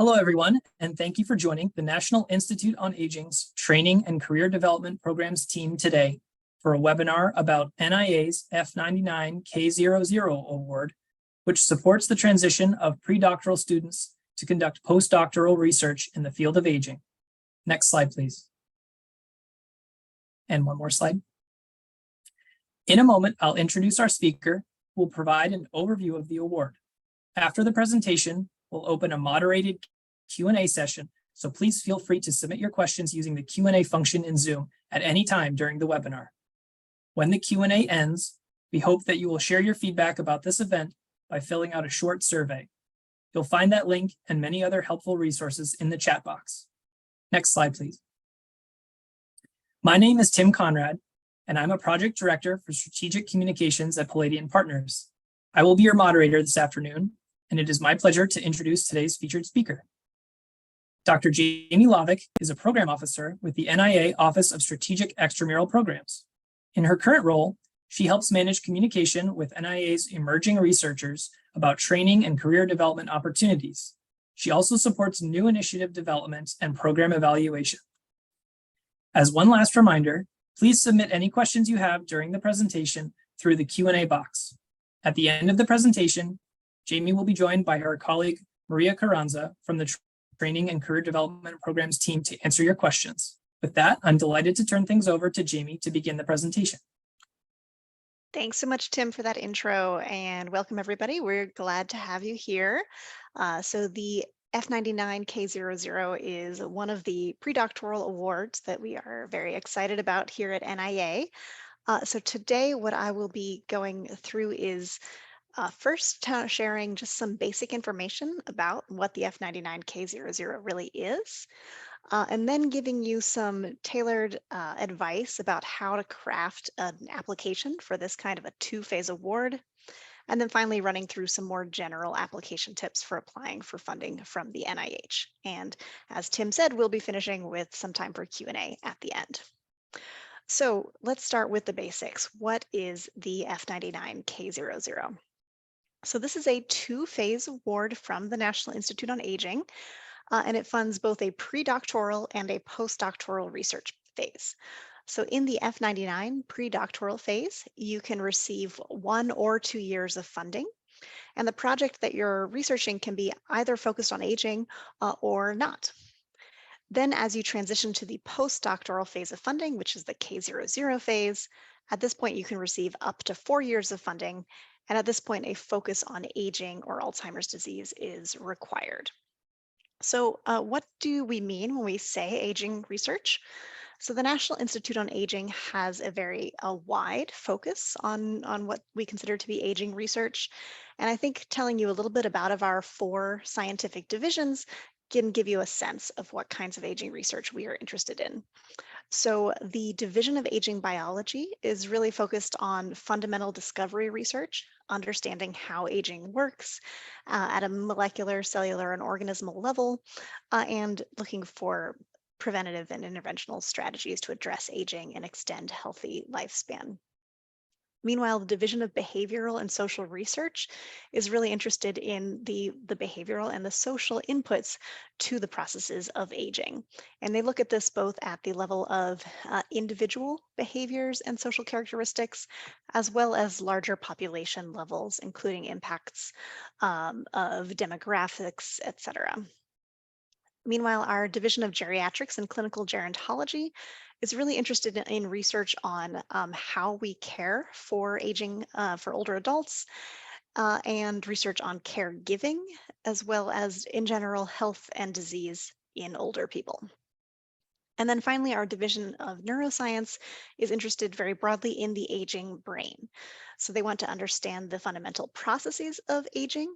Hello, everyone, and thank you for joining the National Institute on Aging's Training and Career Development Programs team today for a webinar about NIA's F99 K00 award, which supports the transition of predoctoral students to conduct postdoctoral research in the field of aging. Next slide, please. And one more slide. In a moment, I'll introduce our speaker, who will provide an overview of the award. After the presentation, we'll open a moderated Q&A session, so please feel free to submit your questions using the Q&A function in Zoom at any time during the webinar. When the Q&A ends, we hope that you will share your feedback about this event by filling out a short survey. You'll find that link and many other helpful resources in the chat box. Next slide, please. My name is Tim Conrad, and I'm a project director for strategic communications at Palladian Partners. I will be your moderator this afternoon, and it is my pleasure to introduce today's featured speaker. Dr. Jamie Lahvic is a program officer with the NIA Office of Strategic Extramural Programs. In her current role, she helps manage communication with NIA's emerging researchers about training and career development opportunities. She also supports new initiative development and program evaluation. As one last reminder, please submit any questions you have during the presentation through the Q&A box. At the end of the presentation, Jamie will be joined by her colleague, Maria Carranza, from the Training and Career Development Programs team to answer your questions. With that, I'm delighted to turn things over to Jamie to begin the presentation. Thanks so much, Tim, for that intro, and welcome everybody. We're glad to have you here. So the F99 K00 is one of the predoctoral awards that we are very excited about here at NIA. So today what I will be going through is first sharing just some basic information about what the F99 K00 really is. And then giving you some tailored advice about how to craft an application for this kind of a two-phase award. And then finally running through some more general application tips for applying for funding from the NIH. And as Tim said, we'll be finishing with some time for Q&A at the end. So let's start with the basics. What is the F99 K00? So this is a two-phase award from the National Institute on Aging. And it funds both a predoctoral and a postdoctoral research phase. So in the F99 predoctoral phase, you can receive 1 or 2 years of funding. And the project that you're researching can be either focused on aging or not. Then as you transition to the postdoctoral phase of funding, which is the K00 phase, at this point you can receive up to 4 years of funding. And at this point, a focus on aging or Alzheimer's disease is required. So what do we mean when we say aging research? So the National Institute on Aging has a very wide focus on what we consider to be aging research. And I think telling you a little bit about our 4 scientific divisions can give you a sense of what kinds of aging research we are interested in. So the Division of Aging Biology is really focused on fundamental discovery research, understanding how aging works at a molecular, cellular, and organismal level, and looking for preventative and interventional strategies to address aging and extend healthy lifespan. Meanwhile, the Division of Behavioral and Social Research is really interested in the behavioral and the social inputs to the processes of aging. And they look at this both at the level of individual behaviors and social characteristics, as well as larger population levels, including impacts of demographics, et cetera. Meanwhile, our Division of Geriatrics and Clinical Gerontology is really interested in research on how we care for aging for older adults and research on caregiving, as well as in general health and disease in older people. And then finally, our Division of Neuroscience is interested very broadly in the aging brain. So they want to understand the fundamental processes of aging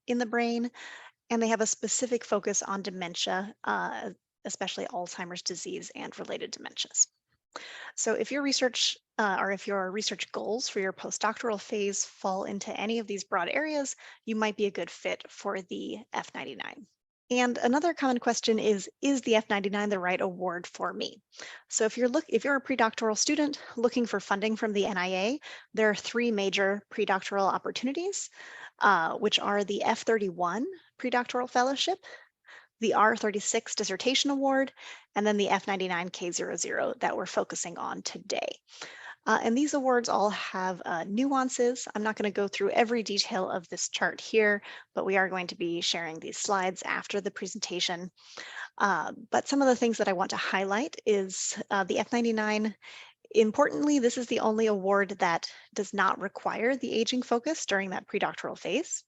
in the brain, and they have a specific focus on dementia, especially Alzheimer's disease and related dementias. So if your research or if your research goals for your postdoctoral phase fall into any of these broad areas, you might be a good fit for the F99. And another common question is the F99 the right award for me? So if you're a predoctoral student looking for funding from the NIA, there are 3 major predoctoral opportunities, which are the F31 predoctoral fellowship, the R36 Dissertation Award, and then the F99 K00 that we're focusing on today. And these awards all have nuances. I'm not going to go through every detail of this chart here, but we are going to be sharing these slides after the presentation. But some of the things that I want to highlight is the F99. Importantly, this is the only award that does not require the aging focus during that predoctoral phase.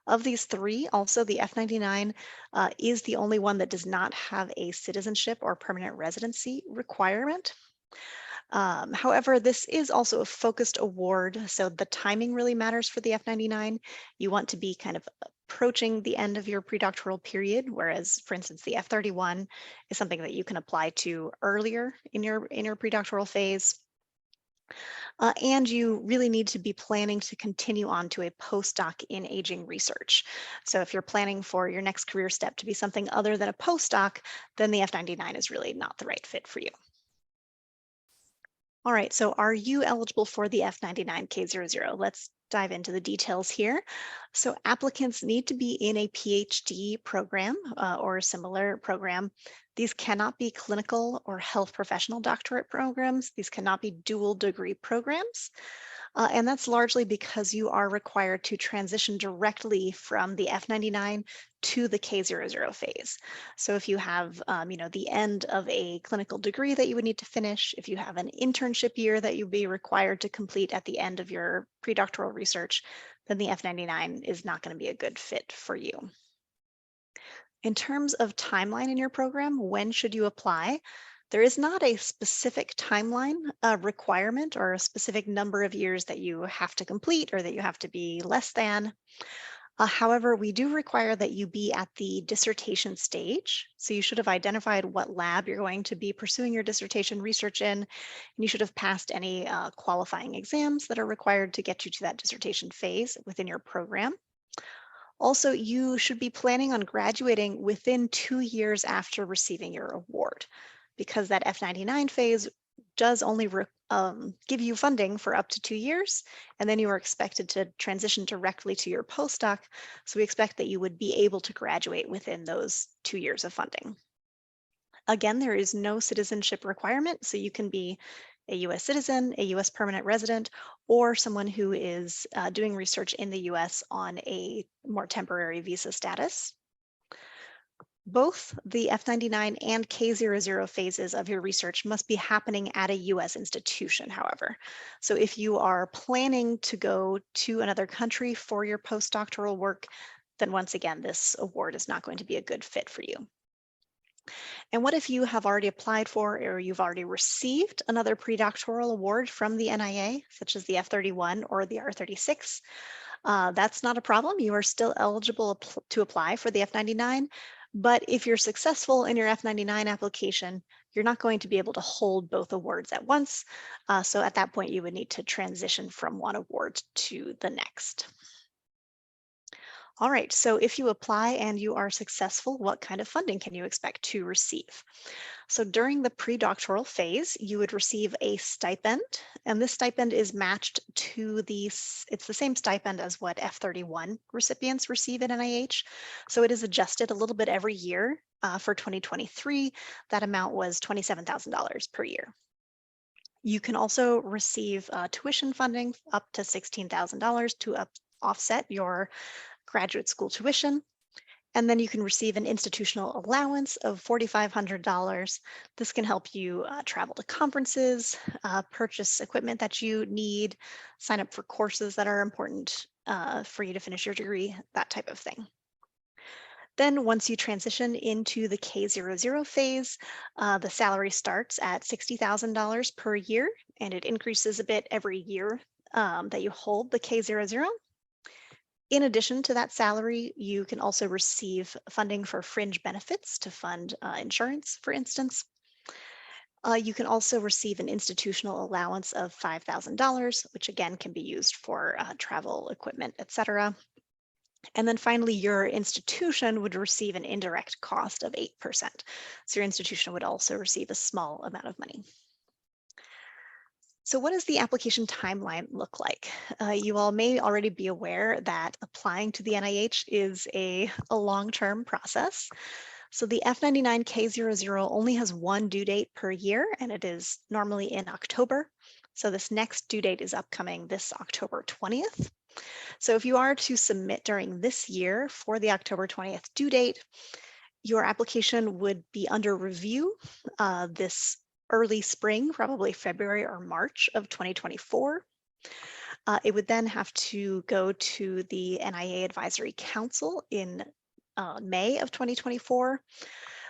Of these three, also the F99 is the only one that does not have a citizenship or permanent residency requirement. However, this is also a focused award, so the timing really matters for the F99. You want to be kind of approaching the end of your predoctoral period, whereas, for instance, the F31 is something that you can apply to earlier in your predoctoral phase. And you really need to be planning to continue on to a postdoc in aging research. So if you're planning for your next career step to be something other than a postdoc, then the F99 is really not the right fit for you. All right, so are you eligible for the F99 K00? Let's dive into the details here. So applicants need to be in a Ph.D. program or a similar program. These cannot be clinical or health professional doctorate programs. These cannot be dual degree programs. And that's largely because you are required to transition directly from the F99 to the K00 phase. So if you have, the end of a clinical degree that you would need to finish, if you have an internship year that you'd be required to complete at the end of your predoctoral research, then the F99 is not going to be a good fit for you. In terms of timeline in your program, when should you apply? There is not a specific timeline requirement or a specific number of years that you have to complete or that you have to be less than. However, we do require that you be at the dissertation stage. So you should have identified what lab you're going to be pursuing your dissertation research in, and you should have passed any qualifying exams that are required to get you to that dissertation phase within your program. Also, you should be planning on graduating within 2 years after receiving your award, because that F99 phase does only give you funding for up to 2 years, and then you are expected to transition directly to your postdoc. So we expect that you would be able to graduate within those 2 years of funding. Again, there is no citizenship requirement, so you can be a US citizen, a US permanent resident, or someone who is doing research in the US on a more temporary visa status. Both the F99 and K00 phases of your research must be happening at a US institution, however. So if you are planning to go to another country for your postdoctoral work, then once again, this award is not going to be a good fit for you. And what if you have already applied for or you've already received another predoctoral award from the NIA, such as the F31 or the R36? That's not a problem. You are still eligible to apply for the F99. But if you're successful in your F99 application, you're not going to be able to hold both awards at once. So at that point, you would need to transition from one award to the next. All right, so if you apply and you are successful, what kind of funding can you expect to receive? So during the predoctoral phase, you would receive a stipend, and this stipend is matched to it's the same stipend as what F31 recipients receive at NIH. So it is adjusted a little bit every year. For 2023, that amount was $27,000 per year. You can also receive tuition funding up to $16,000 to offset your graduate school tuition. And then you can receive an institutional allowance of $4,500. This can help you travel to conferences, purchase equipment that you need, sign up for courses that are important for you to finish your degree, that type of thing. Then once you transition into the K00 phase, the salary starts at $60,000 per year, and it increases a bit every year that you hold the K00. In addition to that salary, you can also receive funding for fringe benefits to fund insurance, for instance. You can also receive an institutional allowance of $5,000, which again can be used for travel, equipment, etc. And then finally, your institution would receive an indirect cost of 8%. So your institution would also receive a small amount of money. So what does the application timeline look like? You all may already be aware that applying to the NIH is a long-term process. So the F99 K00 only has one due date per year, and it is normally in October. So this next due date is upcoming this October 20th. So if you are to submit during this year for the October 20th due date, your application would be under review this early spring, probably February or March of 2024. It would then have to go to the NIA Advisory Council in May of 2024.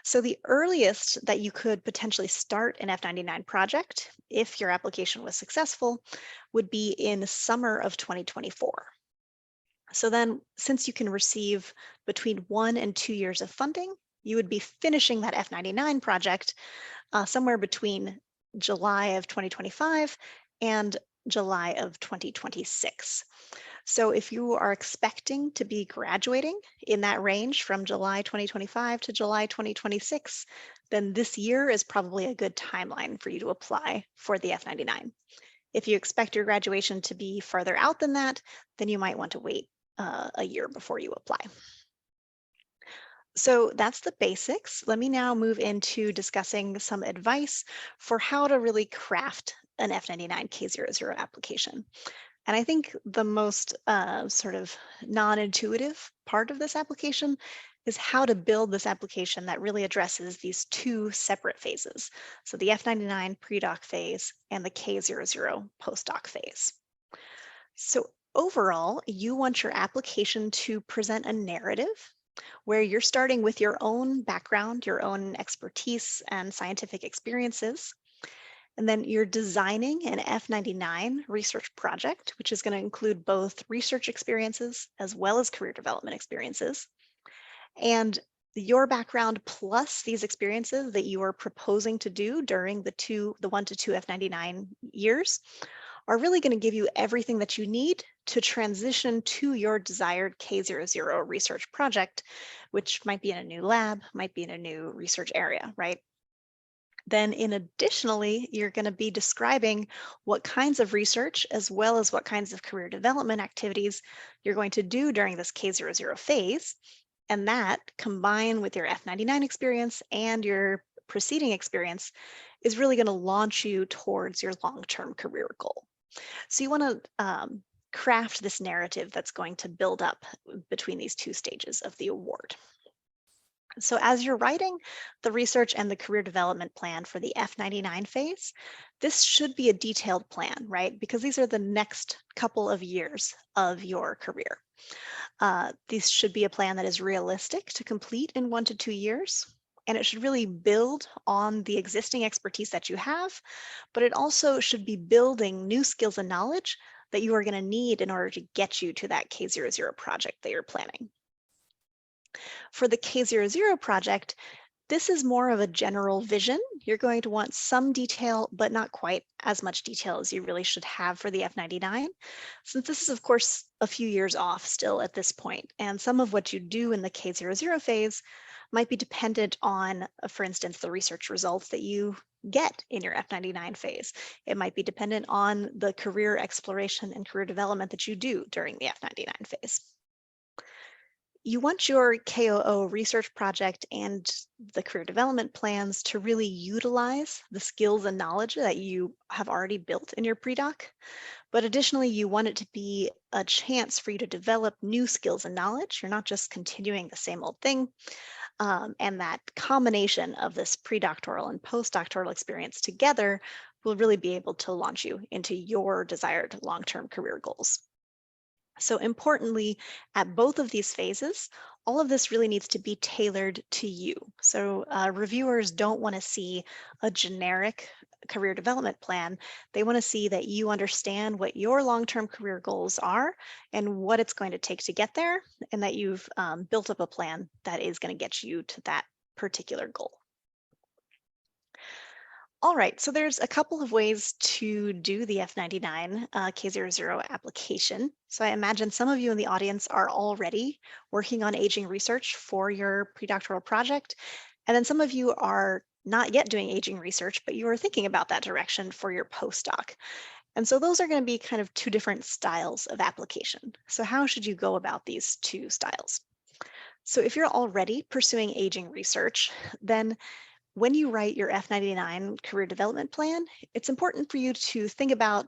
So the earliest that you could potentially start an F99 project, if your application was successful, would be in summer of 2024. So then, since you can receive between 1 and 2 years of funding, you would be finishing that F99 project somewhere between July of 2025 and July of 2026. So if you are expecting to be graduating in that range from July 2025 to July 2026, then this year is probably a good timeline for you to apply for the F99. If you expect your graduation to be further out than that, then you might want to wait a year before you apply. So that's the basics. Let me now move into discussing some advice for how to really craft an F99 K00 application. And I think the most sort of non-intuitive part of this application is how to build this application that really addresses these two separate phases. So the F99 pre-doc phase and the K00 postdoc phase. So overall, you want your application to present a narrative where you're starting with your own background, your own expertise and scientific experiences. And then you're designing an F99 research project, which is going to include both research experiences as well as career development experiences. And your background plus these experiences that you are proposing to do during the 1 to 2 F99 years are really going to give you everything that you need to transition to your desired K00 research project, which might be in a new lab, might be in a new research area, right? Then additionally, you're going to be describing what kinds of research as well as what kinds of career development activities you're going to do during this K00 phase. And that combined with your F99 experience and your preceding experience is really going to launch you towards your long-term career goal. So you want to craft this narrative that's going to build up between these two stages of the award. So as you're writing the research and the career development plan for the F99 phase, this should be a detailed plan, right? Because these are the next couple of years of your career. These should be a plan that is realistic to complete in 1 to 2 years. And it should really build on the existing expertise that you have, but it also should be building new skills and knowledge that you are going to need in order to get you to that K00 project that you're planning. For the K00 project, this is more of a general vision. You're going to want some detail, but not quite as much detail as you really should have for the F99, since this is, of course, a few years off still at this point. And some of what you do in the K00 phase might be dependent on, for instance, the research results that you get in your F99 phase. It might be dependent on the career exploration and career development that you do during the F99 phase. You want your K00 research project and the career development plans to really utilize the skills and knowledge that you have already built in your pre-doc. But additionally, you want it to be a chance for you to develop new skills and knowledge. You're not just continuing the same old thing. And that combination of this predoctoral and postdoctoral experience together will really be able to launch you into your desired long-term career goals. So importantly, at both of these phases, all of this really needs to be tailored to you. So reviewers don't want to see a generic career development plan. They want to see that you understand what your long-term career goals are and what it's going to take to get there, and that you've built up a plan that is going to get you to that particular goal. All right, so there's a couple of ways to do the F99 K00 application. So I imagine some of you in the audience are already working on aging research for your predoctoral project. And then some of you are not yet doing aging research, but you are thinking about that direction for your postdoc. And so those are going to be kind of two different styles of application. So how should you go about these two styles? So if you're already pursuing aging research, then when you write your F99 career development plan, it's important for you to think about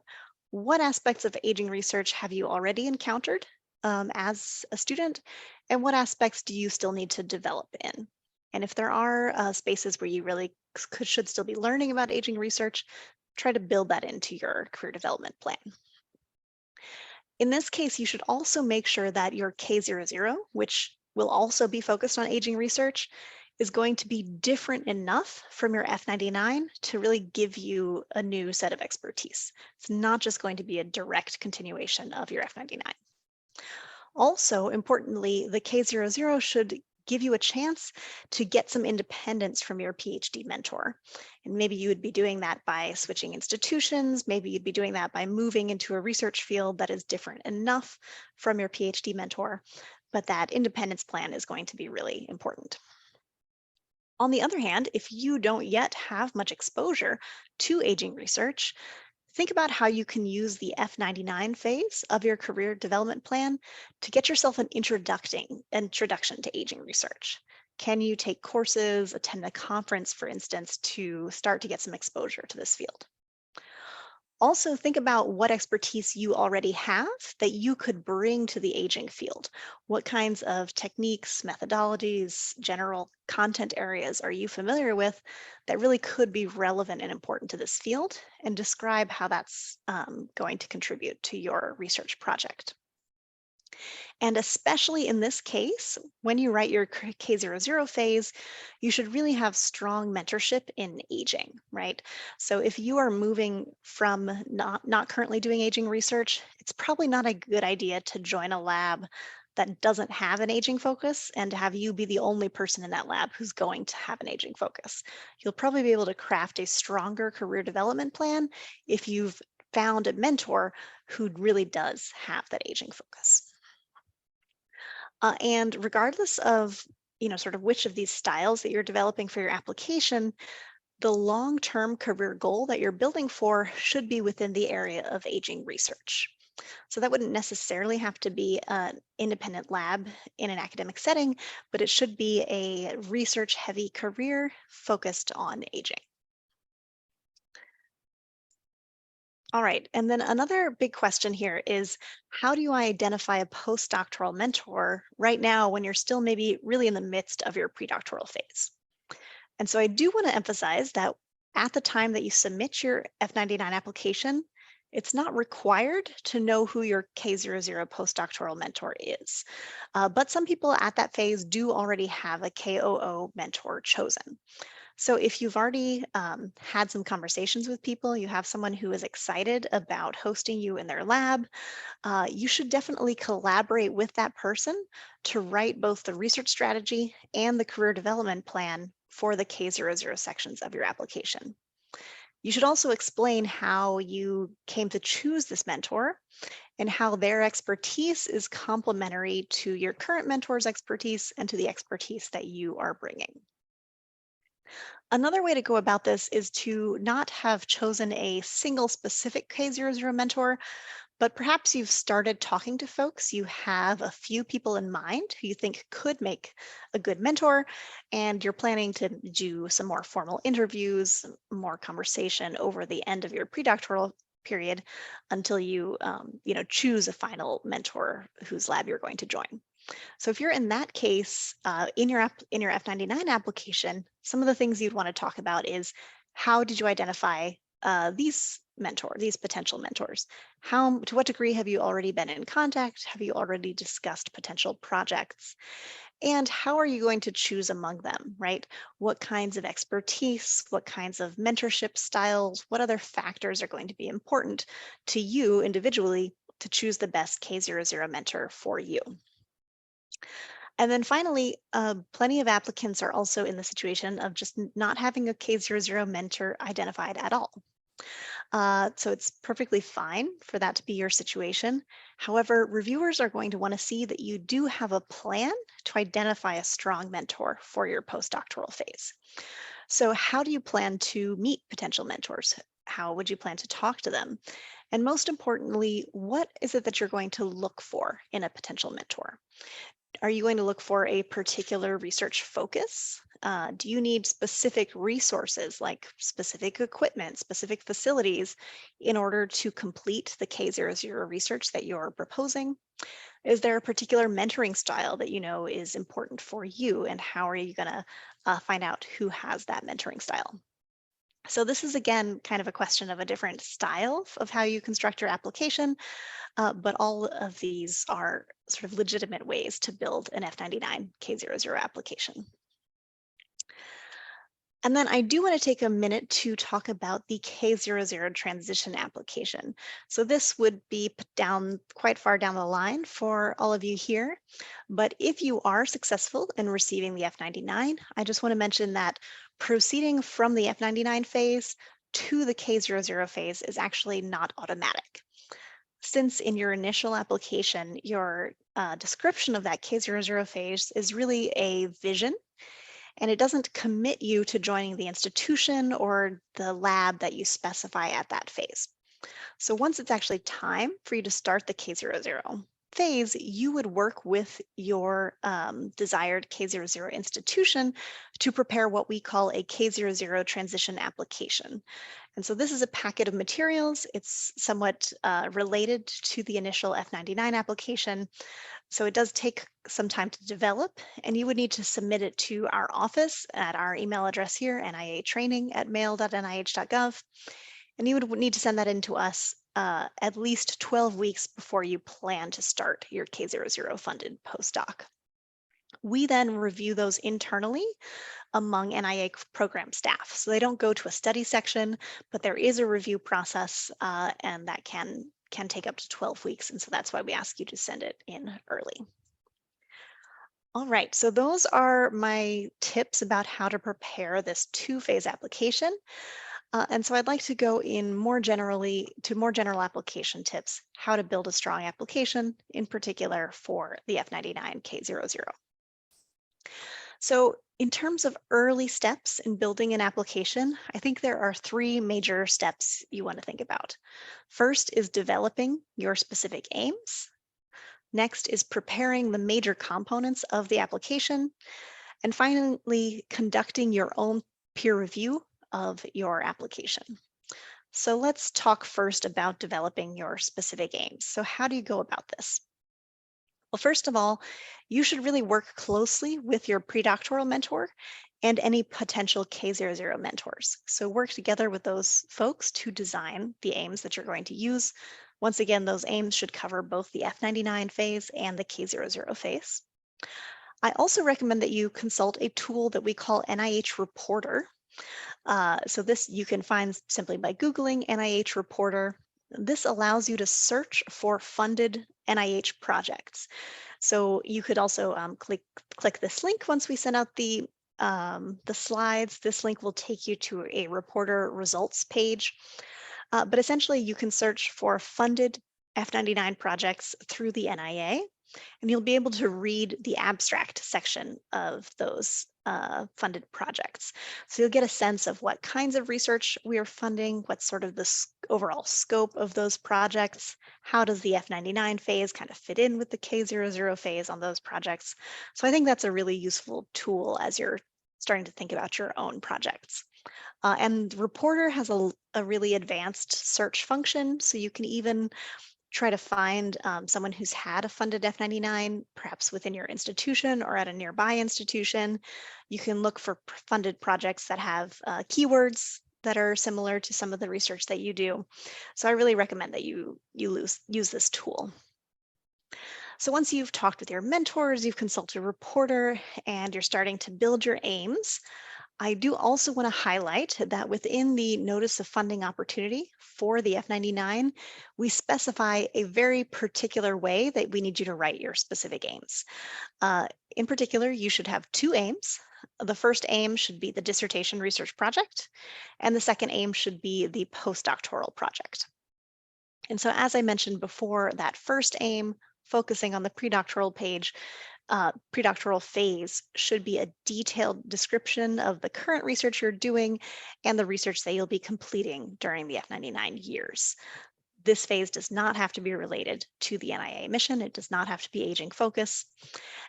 what aspects of aging research have you already encountered as a student, and what aspects do you still need to develop in? And if there are spaces where you really should still be learning about aging research, try to build that into your career development plan. In this case, you should also make sure that your K00, which will also be focused on aging research, is going to be different enough from your F99 to really give you a new set of expertise. It's not just going to be a direct continuation of your F99. Also, importantly, the K00 should give you a chance to get some independence from your PhD mentor. And maybe you would be doing that by switching institutions. Maybe you'd be doing that by moving into a research field that is different enough from your PhD mentor. But that independence plan is going to be really important. On the other hand, if you don't yet have much exposure to aging research, think about how you can use the F99 phase of your career development plan to get yourself an introduction to aging research. Can you take courses, attend a conference, for instance, to start to get some exposure to this field? Also, think about what expertise you already have that you could bring to the aging field. What kinds of techniques, methodologies, general content areas are you familiar with that really could be relevant and important to this field? And describe how that's going to contribute to your research project. And especially in this case, when you write your K00 phase, you should really have strong mentorship in aging, right? So if you are moving from not currently doing aging research, it's probably not a good idea to join a lab that doesn't have an aging focus and to have you be the only person in that lab who's going to have an aging focus. You'll probably be able to craft a stronger career development plan if you've found a mentor who really does have that aging focus. And regardless of, sort of which of these styles that you're developing for your application, the long-term career goal that you're building for should be within the area of aging research. So that wouldn't necessarily have to be an independent lab in an academic setting, but it should be a research-heavy career focused on aging. All right, and then another big question here is, how do you identify a postdoctoral mentor right now when you're still maybe really in the midst of your predoctoral phase? And so I do want to emphasize that at the time that you submit your F99 application, it's not required to know who your K00 postdoctoral mentor is. But some people at that phase do already have a K00 mentor chosen. So if you've already had some conversations with people, you have someone who is excited about hosting you in their lab, you should definitely collaborate with that person to write both the research strategy and the career development plan for the K00 sections of your application. You should also explain how you came to choose this mentor and how their expertise is complementary to your current mentor's expertise and to the expertise that you are bringing. Another way to go about this is to not have chosen a single specific K00 mentor, but perhaps you've started talking to folks. You have a few people in mind who you think could make a good mentor, and you're planning to do some more formal interviews, more conversation over the end of your predoctoral period until you, choose a final mentor whose lab you're going to join. So if you're in that case, in your F99 application, some of the things you'd want to talk about is, how did you identify these potential mentors? To what degree have you already been in contact? Have you already discussed potential projects? And how are you going to choose among them, right? What kinds of expertise, what kinds of mentorship styles, what other factors are going to be important to you individually to choose the best K00 mentor for you? And then finally, plenty of applicants are also in the situation of just not having a K00 mentor identified at all. So it's perfectly fine for that to be your situation. However, reviewers are going to want to see that you do have a plan to identify a strong mentor for your postdoctoral phase. So how do you plan to meet potential mentors? How would you plan to talk to them? And most importantly, what is it that you're going to look for in a potential mentor? Are you going to look for a particular research focus? Do you need specific resources like specific equipment, specific facilities in order to complete the K00 research that you're proposing? Is there a particular mentoring style that you know is important for you, and how are you going to find out who has that mentoring style? So this is again kind of a question of a different style of how you construct your application, but all of these are sort of legitimate ways to build an F99 K00 application. And then I do want to take a minute to talk about the K00 transition application. So this would be put down quite far down the line for all of you here. But if you are successful in receiving the F99, I just want to mention that proceeding from the F99 phase to the K00 phase is actually not automatic. Since in your initial application, your description of that K00 phase is really a vision, and it doesn't commit you to joining the institution or the lab that you specify at that phase. So once it's actually time for you to start the K00 phase, you would work with your desired K00 institution to prepare what we call a K00 transition application. And so this is a packet of materials. It's somewhat related to the initial F99 application. So it does take some time to develop, and you would need to submit it to our office at our email address here, niatraining@mail.nih.gov. And you would need to send that in to us at least 12 weeks before you plan to start your K00 funded postdoc. We then review those internally among NIA program staff. So they don't go to a study section, but there is a review process, and that can take up to 12 weeks. And so that's why we ask you to send it in early. All right, so those are my tips about how to prepare this two-phase application. And so I'd like to go in more generally to more general application tips, how to build a strong application, in particular for the F99 K00. So in terms of early steps in building an application, I think there are three major steps you want to think about. First is developing your specific aims. Next is preparing the major components of the application. And finally, conducting your own peer review of your application. So let's talk first about developing your specific aims. So how do you go about this? Well, first of all, you should really work closely with your predoctoral mentor and any potential K00 mentors. So work together with those folks to design the aims that you're going to use. Once again, those aims should cover both the F99 phase and the K00 phase. I also recommend that you consult a tool that we call NIH Reporter. So this you can find simply by Googling NIH Reporter. This allows you to search for funded NIH projects. So you could also click this link once we send out the slides. This link will take you to a reporter results page. But essentially, you can search for funded F99 projects through the NIA, and you'll be able to read the abstract section of those funded projects. So you'll get a sense of what kinds of research we are funding, what's sort of the overall scope of those projects, how does the F99 phase kind of fit in with the K00 phase on those projects. So I think that's a really useful tool as you're starting to think about your own projects. And Reporter has a really advanced search function, so you can even try to find someone who's had a funded F99, perhaps within your institution or at a nearby institution. You can look for funded projects that have keywords that are similar to some of the research that you do. So I really recommend that you use this tool. So once you've talked with your mentors, you've consulted a reporter, and you're starting to build your aims, I do also want to highlight that within the Notice of Funding Opportunity for the F99, we specify a very particular way that we need you to write your specific aims. In particular, you should have two aims. The first aim should be the dissertation research project, and the second aim should be the postdoctoral project. And so as I mentioned before, that first aim, focusing on the predoctoral page, predoctoral phase should be a detailed description of the current research you're doing and the research that you'll be completing during the F99 years. This phase does not have to be related to the NIA mission. It does not have to be aging focus.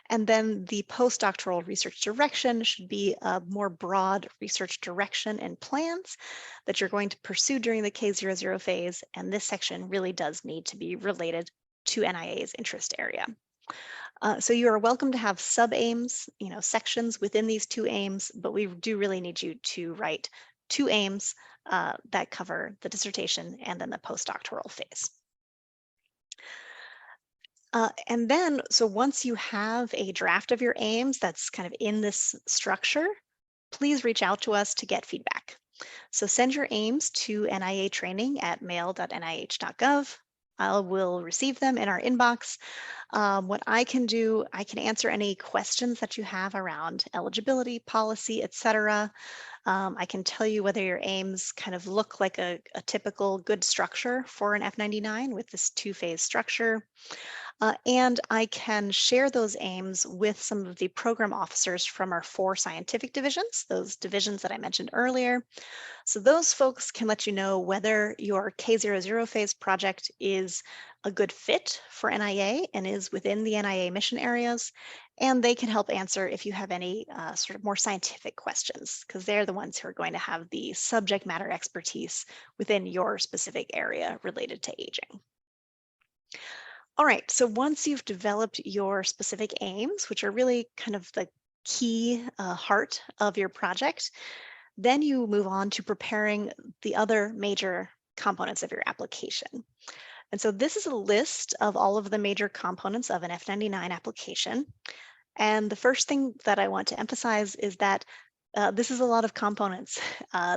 And then the postdoctoral research direction should be a more broad research direction and plans that you're going to pursue during the K00 phase. And this section really does need to be related to NIA's interest area. So you are welcome to have sub-aims, sections within these two aims, but we do really need you to write two aims that cover the dissertation and then the postdoctoral phase. And then, so once you have a draft of your aims that's kind of in this structure, please reach out to us to get feedback. So send your aims to niatraining@mail.nih.gov. I will receive them in our inbox. What I can do, I can answer any questions that you have around eligibility, policy, etc. I can tell you whether your aims kind of look like a typical good structure for an F99 with this two-phase structure. And I can share those aims with some of the program officers from our 4 scientific divisions, those divisions that I mentioned earlier. So those folks can let you know whether your K00 phase project is a good fit for NIA and is within the NIA mission areas. And they can help answer if you have any sort of more scientific questions, because they're the ones who are going to have the subject matter expertise within your specific area related to aging. All right, so once you've developed your specific aims, which are really kind of the key heart of your project, then you move on to preparing the other major components of your application. And so this is a list of all of the major components of an F99 application. And the first thing that I want to emphasize is that this is a lot of components.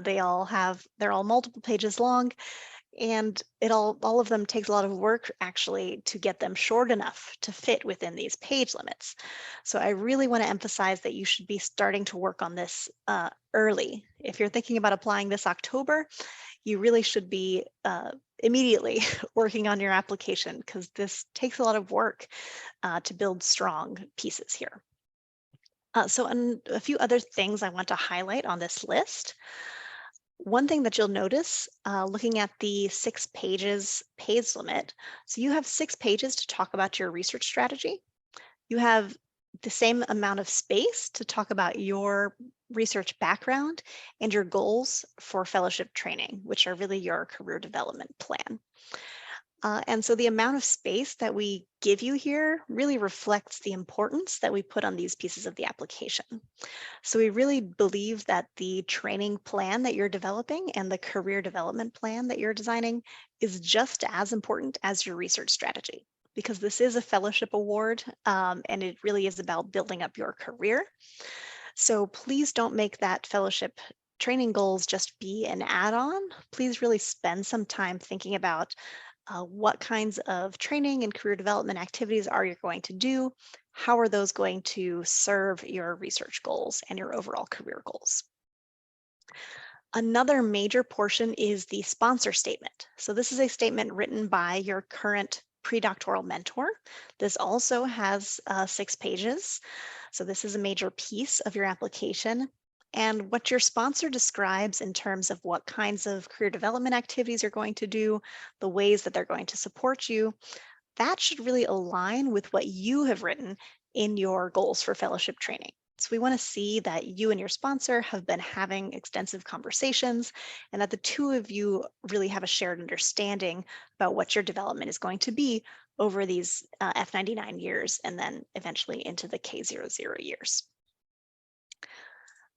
They're all multiple pages long, and all of them takes a lot of work actually to get them short enough to fit within these page limits. So I really want to emphasize that you should be starting to work on this early. If you're thinking about applying this October, you really should be immediately working on your application, because this takes a lot of work to build strong pieces here. So a few other things I want to highlight on this list. One thing that you'll notice looking at the 6 pages page limit, so you have 6 pages to talk about your research strategy. You have the same amount of space to talk about your research background and your goals for fellowship training, which are really your career development plan. And so the amount of space that we give you here really reflects the importance that we put on these pieces of the application. So we really believe that the training plan that you're developing and the career development plan that you're designing is just as important as your research strategy, because this is a fellowship award and it really is about building up your career. So please don't make that fellowship training goals just be an add-on. Please really spend some time thinking about what kinds of training and career development activities are you going to do? How are those going to serve your research goals and your overall career goals? Another major portion is the sponsor statement. So this is a statement written by your current predoctoral mentor. This also has 6 pages. So this is a major piece of your application. And what your sponsor describes in terms of what kinds of career development activities you're going to do, the ways that they're going to support you, that should really align with what you have written in your goals for fellowship training. So we want to see that you and your sponsor have been having extensive conversations and that the two of you really have a shared understanding about what your development is going to be over these F99 years and then eventually into the K00 years.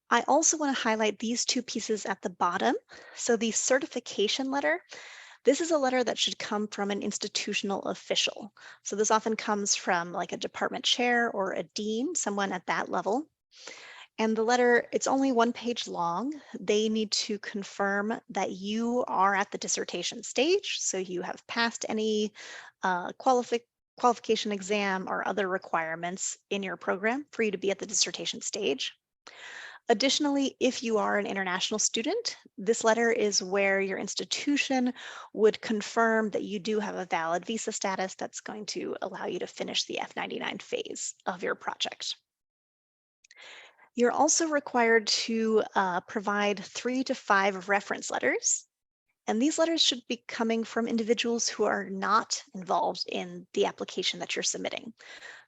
I also want to highlight these 2 pieces at the bottom. So the certification letter, this is a letter that should come from an institutional official. So this often comes from like a department chair or a dean, someone at that level. And the letter, it's only 1 page long. They need to confirm that you are at the dissertation stage. So you have passed any qualification exam or other requirements in your program for you to be at the dissertation stage. Additionally, if you are an international student, this letter is where your institution would confirm that you do have a valid visa status that's going to allow you to finish the F99 phase of your project. You're also required to provide 3 to 5 reference letters. And these letters should be coming from individuals who are not involved in the application that you're submitting.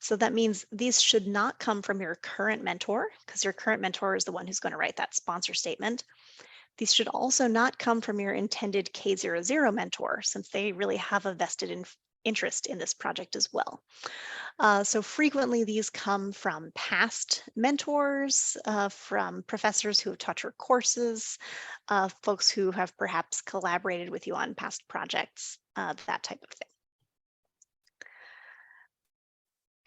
So that means these should not come from your current mentor, because your current mentor is the one who's going to write that sponsor statement. These should also not come from your intended K00 mentor, since they really have a vested interest in this project as well. So frequently these come from past mentors, from professors who have taught your courses, folks who have perhaps collaborated with you on past projects, that type of thing.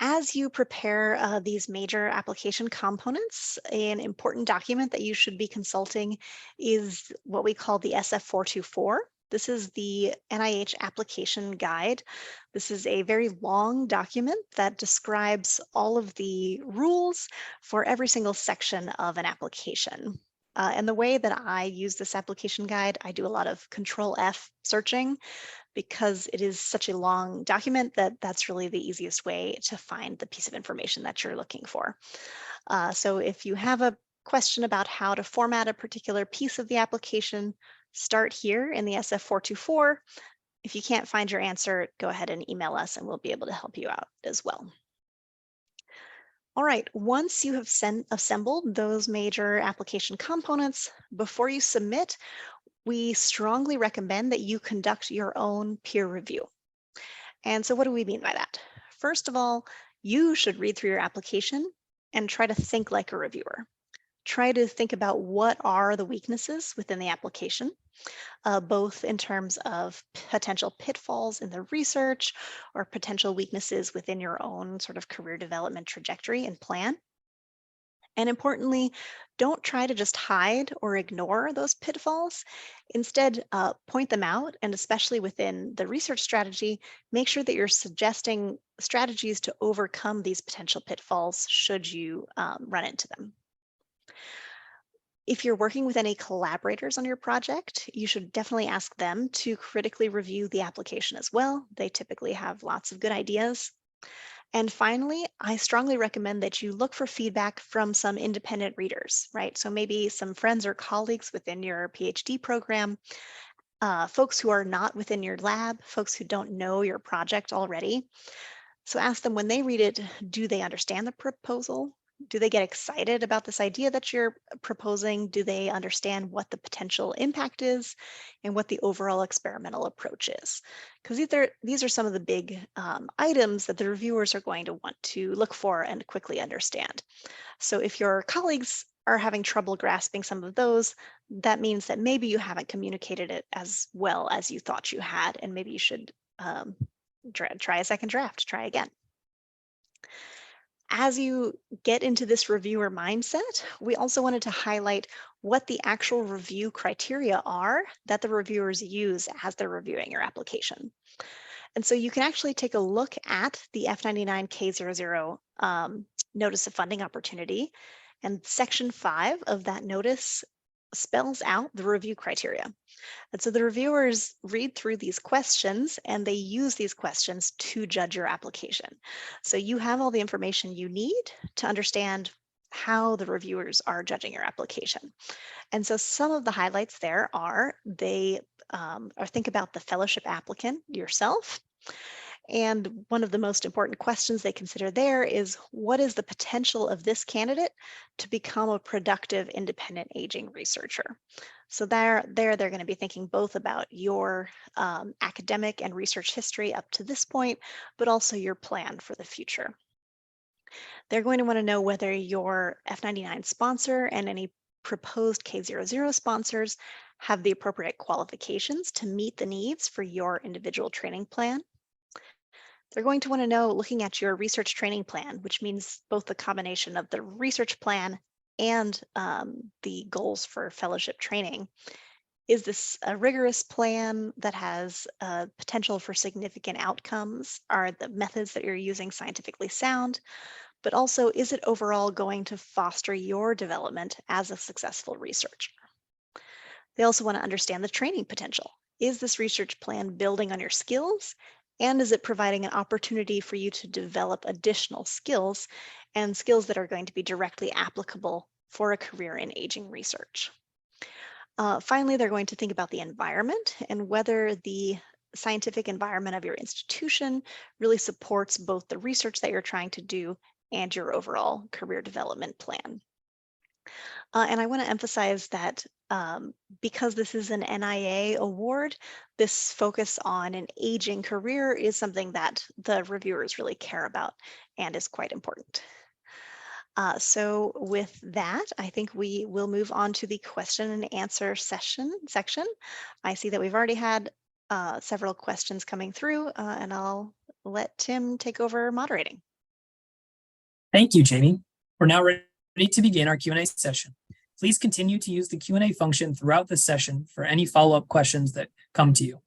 As you prepare these major application components, an important document that you should be consulting is what we call the SF424. This is the NIH application guide. This is a very long document that describes all of the rules for every single section of an application. And the way that I use this application guide, I do a lot of Control F searching, because it is such a long document that that's really the easiest way to find the piece of information that you're looking for. So if you have a question about how to format a particular piece of the application, start here in the SF424. If you can't find your answer, go ahead and email us and we'll be able to help you out as well. All right, once you have assembled those major application components, before you submit, we strongly recommend that you conduct your own peer review. And so what do we mean by that? First of all, you should read through your application and try to think like a reviewer. Try to think about what are the weaknesses within the application, both in terms of potential pitfalls in the research or potential weaknesses within your own sort of career development trajectory and plan. And importantly, don't try to just hide or ignore those pitfalls. Instead, point them out, and especially within the research strategy, make sure that you're suggesting strategies to overcome these potential pitfalls should you run into them. If you're working with any collaborators on your project, you should definitely ask them to critically review the application as well. They typically have lots of good ideas. And finally, I strongly recommend that you look for feedback from some independent readers, right? So maybe some friends or colleagues within your PhD program, folks who are not within your lab, folks who don't know your project already. So ask them when they read it, do they understand the proposal? Do they get excited about this idea that you're proposing? Do they understand what the potential impact is and what the overall experimental approach is? Because these are some of the big items that the reviewers are going to want to look for and quickly understand. So if your colleagues are having trouble grasping some of those, that means that maybe you haven't communicated it as well as you thought you had, and maybe you should try a second draft, try again. As you get into this reviewer mindset, we also wanted to highlight what the actual review criteria are that the reviewers use as they're reviewing your application. And so you can actually take a look at the F99 K00 Notice of Funding Opportunity, and Section 5 of that notice spells out the review criteria. And so the reviewers read through these questions and they use these questions to judge your application. So you have all the information you need to understand how the reviewers are judging your application. And so some of the highlights there are they or think about the fellowship applicant yourself. And one of the most important questions they consider there is, what is the potential of this candidate to become a productive independent aging researcher? So they're going to be thinking both about your academic and research history up to this point, but also your plan for the future. They're going to want to know whether your F99 sponsor and any proposed K00 sponsors have the appropriate qualifications to meet the needs for your individual training plan. They're going to want to know, looking at your research training plan, which means both the combination of the research plan and the goals for fellowship training. Is this a rigorous plan that has potential for significant outcomes? Are the methods that you're using scientifically sound? but also, is it overall going to foster your development as a successful researcher? They also want to understand the training potential. Is this research plan building on your skills? And is it providing an opportunity for you to develop additional skills and skills that are going to be directly applicable for a career in aging research? Finally, they're going to think about the environment and whether the scientific environment of your institution really supports both the research that you're trying to do and your overall career development plan. And I want to emphasize that because this is an NIA award, this focus on an aging career is something that the reviewers really care about and is quite important. So with that, I think we will move on to the question and answer section. I see that we've already had several questions coming through, and I'll let Tim take over moderating. Thank you, Jamie. We're now ready to begin our Q&A session. Please continue to use the Q&A function throughout the session for any follow-up questions that come to you.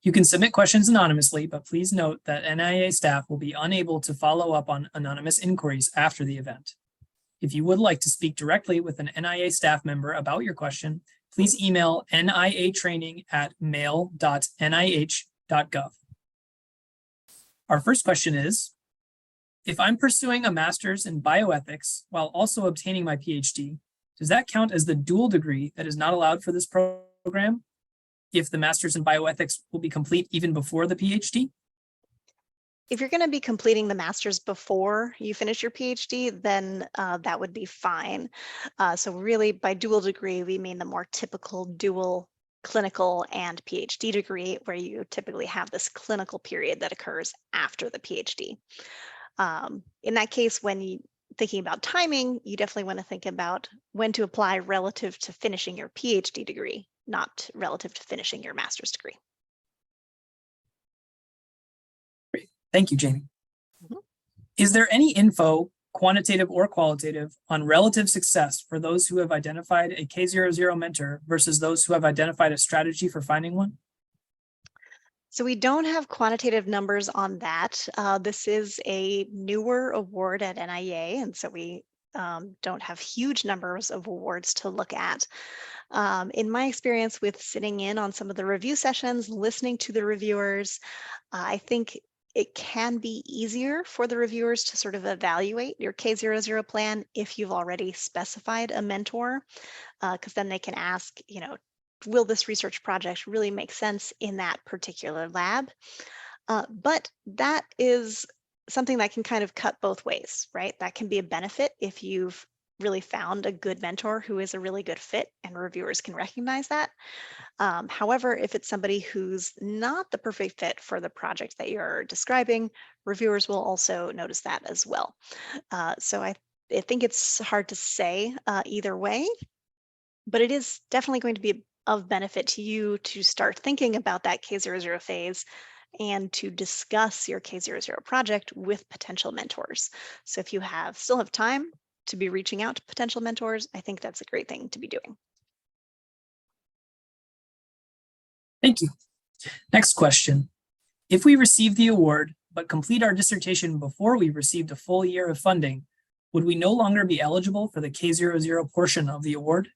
You can submit questions anonymously, but please note that NIA staff will be unable to follow up on anonymous inquiries after the event. If you would like to speak directly with an NIA staff member about your question, please email niatraining@mail.nih.gov. Our first question is, if I'm pursuing a master's in bioethics while also obtaining my PhD, does that count as the dual degree that is not allowed for this program? If the master's in bioethics will be complete even before the PhD? If you're going to be completing the master's before you finish your PhD, then that would be fine. So really, by dual degree, we mean the more typical dual clinical and PhD degree, where you typically have this clinical period that occurs after the PhD. In that case, when you thinking about timing, you definitely want to think about when to apply relative to finishing your PhD degree, not relative to finishing your master's degree. Great. Thank you, Jamie. Mhm. Is there any info, quantitative or qualitative, on relative success for those who have identified a K00 mentor versus those who have identified a strategy for finding one? So we don't have quantitative numbers on that. This is a newer award at NIA, and so we don't have huge numbers of awards to look at. In my experience with sitting in on some of the review sessions, listening to the reviewers, I think it can be easier for the reviewers to sort of evaluate your K00 plan if you've already specified a mentor, because then they can ask, will this research project really make sense in that particular lab? But that is something that can kind of cut both ways, right? That can be a benefit if you've really found a good mentor who is a really good fit and reviewers can recognize that. However, if it's somebody who's not the perfect fit for the project that you're describing, reviewers will also notice that as well. So I think it's hard to say either way, but it is definitely going to be of benefit to you to start thinking about that K00 phase and to discuss your K00 project with potential mentors. So if you still have time to be reaching out to potential mentors, I think that's a great thing to be doing. Thank you. Next question. If we receive the award, but complete our dissertation before we received a full year of funding, would we no longer be eligible for the K00 portion of the award?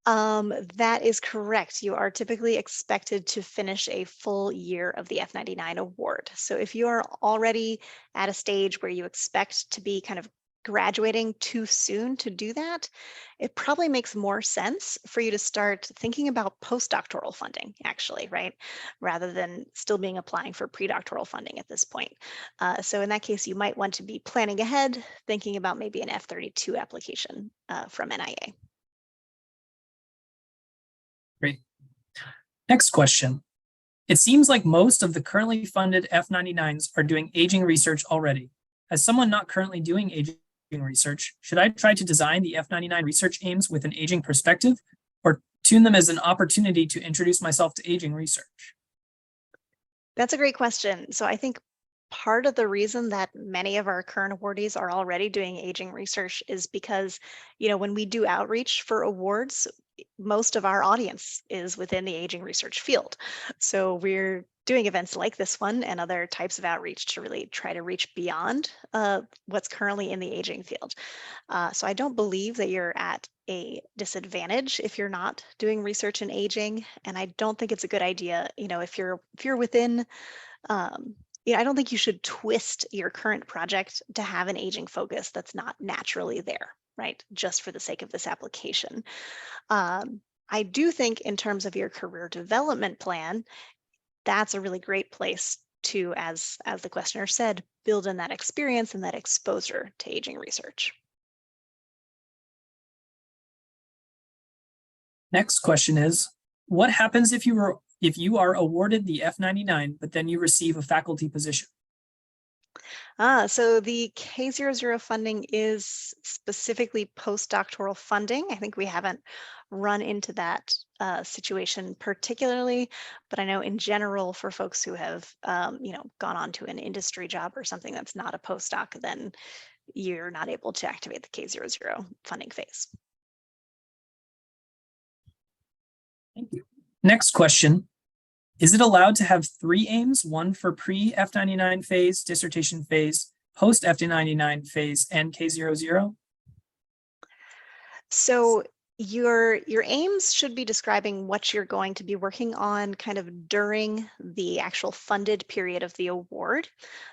That is correct. You are typically expected to finish a full year of the F99 award. So if you are already at a stage where you expect to be kind of graduating too soon to do that, it probably makes more sense for you to start thinking about postdoctoral funding, actually, right? Rather than still being applying for predoctoral funding at this point. So in that case, you might want to be planning ahead, thinking about maybe an F32 application from NIA. Great. Next question. It seems like most of the currently funded F99s are doing aging research already. As someone not currently doing aging research, should I try to design the F99 research aims with an aging perspective or tune them as an opportunity to introduce myself to aging research? That's a great question. So I think part of the reason that many of our current awardees are already doing aging research is because, when we do outreach for awards, most of our audience is within the aging research field. So we're doing events like this one and other types of outreach to really try to reach beyond what's currently in the aging field. So I don't believe that you're at a disadvantage if you're not doing research in aging, and I don't think it's a good idea, if you're within, I don't think you should twist your current project to have an aging focus that's not naturally there, right? Just for the sake of this application. I do think in terms of your career development plan, that's a really great place to, as the questioner said, build in that experience and that exposure to aging research. Next question is, what happens if you are awarded the F99, but then you receive a faculty position? So the K00 funding is specifically postdoctoral funding. I think we haven't run into that situation particularly, but I know in general for folks who have, gone on to an industry job or something that's not a postdoc, then you're not able to activate the K00 funding phase. Thank you. Next question. Is it allowed to have 3 aims, one for pre-F99 phase, dissertation phase, post-F99 phase, and K00? So your aims should be describing what you're going to be working on kind of during the actual funded period of the award.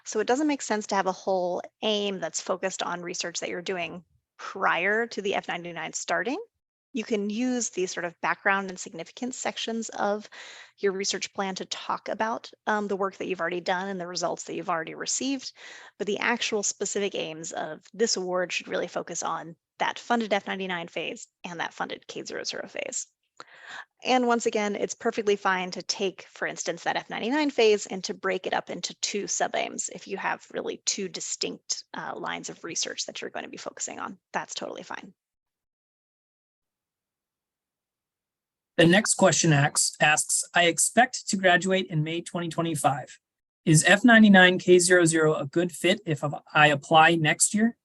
So it doesn't make sense to have a whole aim that's focused on research that you're doing prior to the F99 starting. You can use these sort of background and significance sections of your research plan to talk about the work that you've already done and the results that you've already received. But the actual specific aims of this award should really focus on that funded F99 phase and that funded K00 phase. And once again, it's perfectly fine to take, for instance, that F99 phase and to break it up into 2 sub-aims if you have really 2 distinct lines of research that you're going to be focusing on. That's totally fine. The next question asks, I expect to graduate in May 2025. Is F99 K00 a good fit if I apply next year?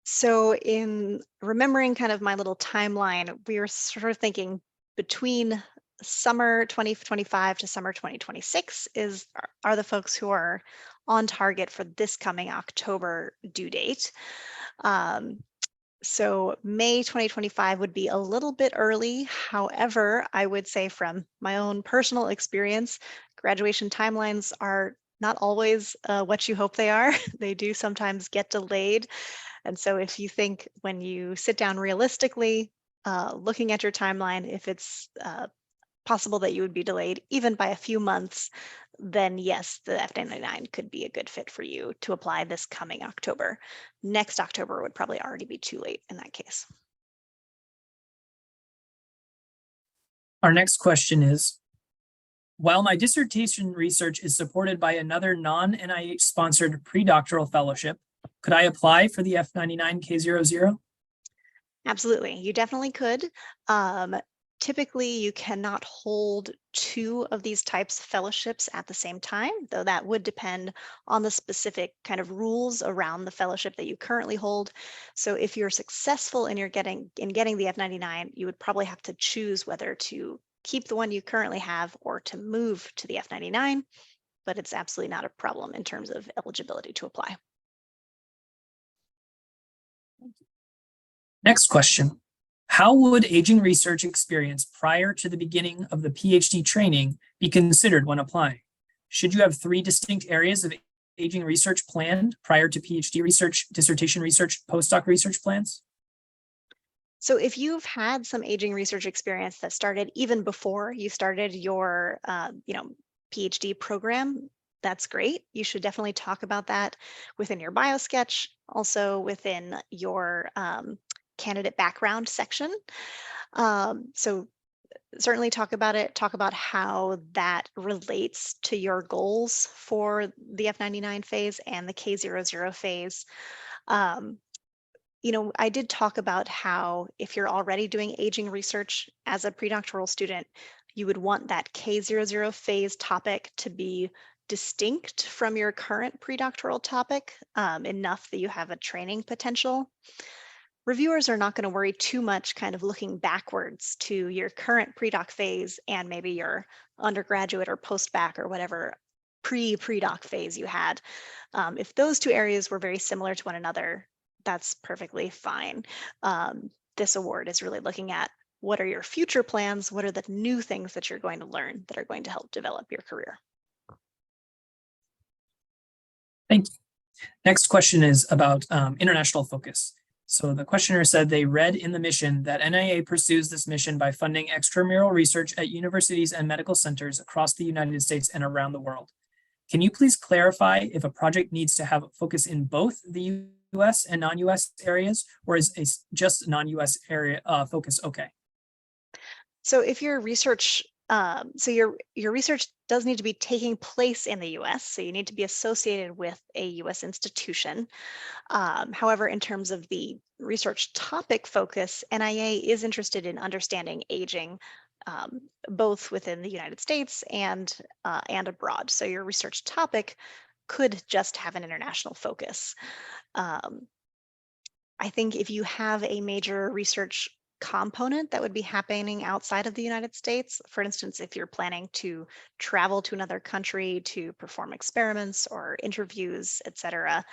So in remembering kind of my little timeline, we were sort of thinking between summer 2025 to summer 2026 are the folks who are on target for this coming October due date. So May 2025 would be a little bit early. However, I would say from my own personal experience, graduation timelines are not always what you hope they are. They do sometimes get delayed. And so if you think when you sit down realistically, looking at your timeline, if it's possible that you would be delayed even by a few months, then yes, the F99 could be a good fit for you to apply this coming October. Next October would probably already be too late in that case. Our next question is, while my dissertation research is supported by another non-NIH sponsored predoctoral fellowship, could I apply for the F99 K00? Absolutely, you definitely could. Typically, you cannot hold 2 of these types of fellowships at the same time, though that would depend on the specific kind of rules around the fellowship that you currently hold. So if you're successful in getting the F99, you would probably have to choose whether to keep the one you currently have or to move to the F99, but it's absolutely not a problem in terms of eligibility to apply. Next question. How would aging research experience prior to the beginning of the Ph.D. training be considered when applying? Should you have 3 distinct areas of aging research planned prior to Ph.D. research, dissertation research, postdoc research plans? So if you've had some aging research experience that started even before you started your PhD program, that's great. You should definitely talk about that within your biosketch, also within your candidate background section. So certainly talk about it, talk about how that relates to your goals for the F99 phase and the K00 phase. I did talk about how if you're already doing aging research as a predoctoral student, you would want that K00 phase topic to be distinct from your current predoctoral topic enough that you have a training potential. reviewers are not going to worry too much kind of looking backwards to your current pre-doc phase and maybe your undergraduate or post-bac or whatever pre-doc phase you had. If those two areas were very similar to one another, that's perfectly fine. This award is really looking at what are your future plans, what are the new things that you're going to learn that are going to help develop your career. Thank you. Next question is about international focus. So the questioner said they read in the mission that NIA pursues this mission by funding extramural research at universities and medical centers across the United States and around the world. Can you please clarify if a project needs to have a focus in both the US and non-US areas, or is a just non-US area focus okay? So if your research, your research does need to be taking place in the US, so you need to be associated with a US institution. However, in terms of the research topic focus, NIA is interested in understanding aging, both within the United States and abroad. So your research topic could just have an international focus. Um, I think if you have a major research component that would be happening outside of the United States, for instance, if you're planning to travel to another country to perform experiments or interviews, et cetera,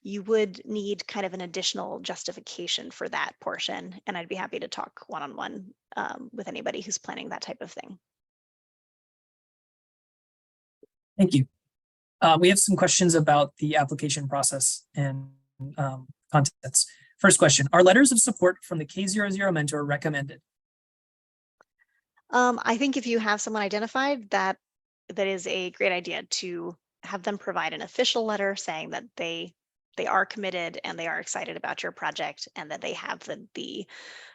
you would need kind of an additional justification for that portion. And I'd be happy to talk one-on-one with anybody who's planning that type of thing. Thank you. We have some questions about the application process and contents. First question, are letters of support from the K00 mentor recommended? I think if you have someone identified, that is a great idea to have them provide an official letter saying that they are committed and they are excited about your project and that they have the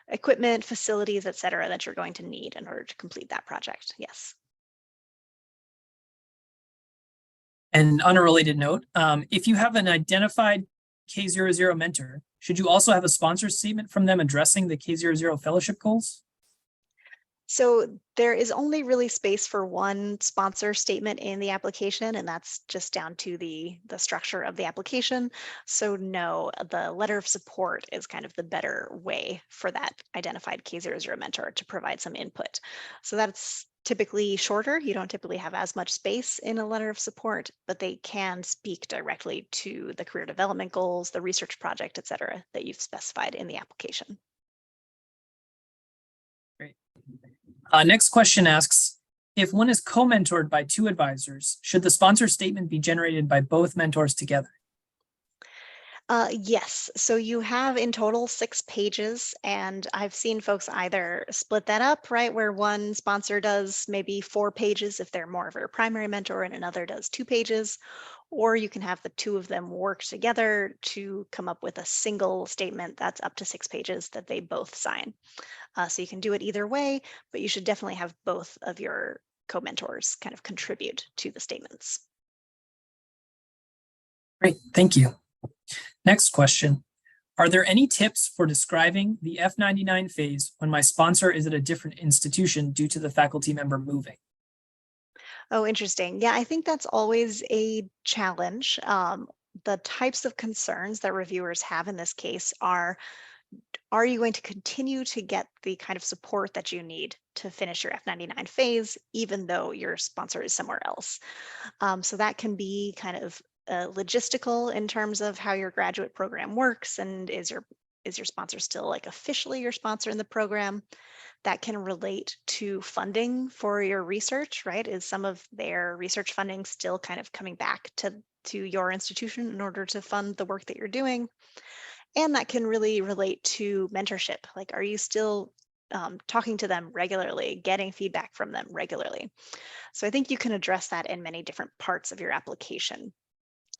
equipment, facilities, et cetera, that you're going to need in order to complete that project. Yes. And on a related note, if you have an identified K00 mentor, should you also have a sponsor statement from them addressing the K00 fellowship goals? So there is only really space for one sponsor statement in the application, and that's just down to the structure of the application. So no, the letter of support is kind of the better way for that identified K00 mentor to provide some input. So that's typically shorter. You don't typically have as much space in a letter of support, but they can speak directly to the career development goals, the research project, et cetera, that you've specified in the application. Great. Next question asks, if one is co-mentored by two advisors, should the sponsor statement be generated by both mentors together? Yes, so you have in total 6 pages, and I've seen folks either split that up, right, where one sponsor does maybe 4 pages if they're more of your primary mentor and another does 2 pages, or you can have the two of them work together to come up with a single statement that's up to 6 pages that they both sign. So you can do it either way, but you should definitely have both of your co-mentors kind of contribute to the statements. Great, thank you. Next question. Are there any tips for describing the F99 phase when my sponsor is at a different institution due to the faculty member moving? Oh, interesting. Yeah, I think that's always a challenge. The types of concerns that reviewers have in this case are you going to continue to get the kind of support that you need to finish your F99 phase, even though your sponsor is somewhere else? So that can be kind of logistical in terms of how your graduate program works, and is your sponsor still like officially your sponsor in the program? That can relate to funding for your research, right? Is some of their research funding still kind of coming back to your institution in order to fund the work that you're doing? And that can really relate to mentorship. Like, are you still talking to them regularly, getting feedback from them regularly? So I think you can address that in many different parts of your application.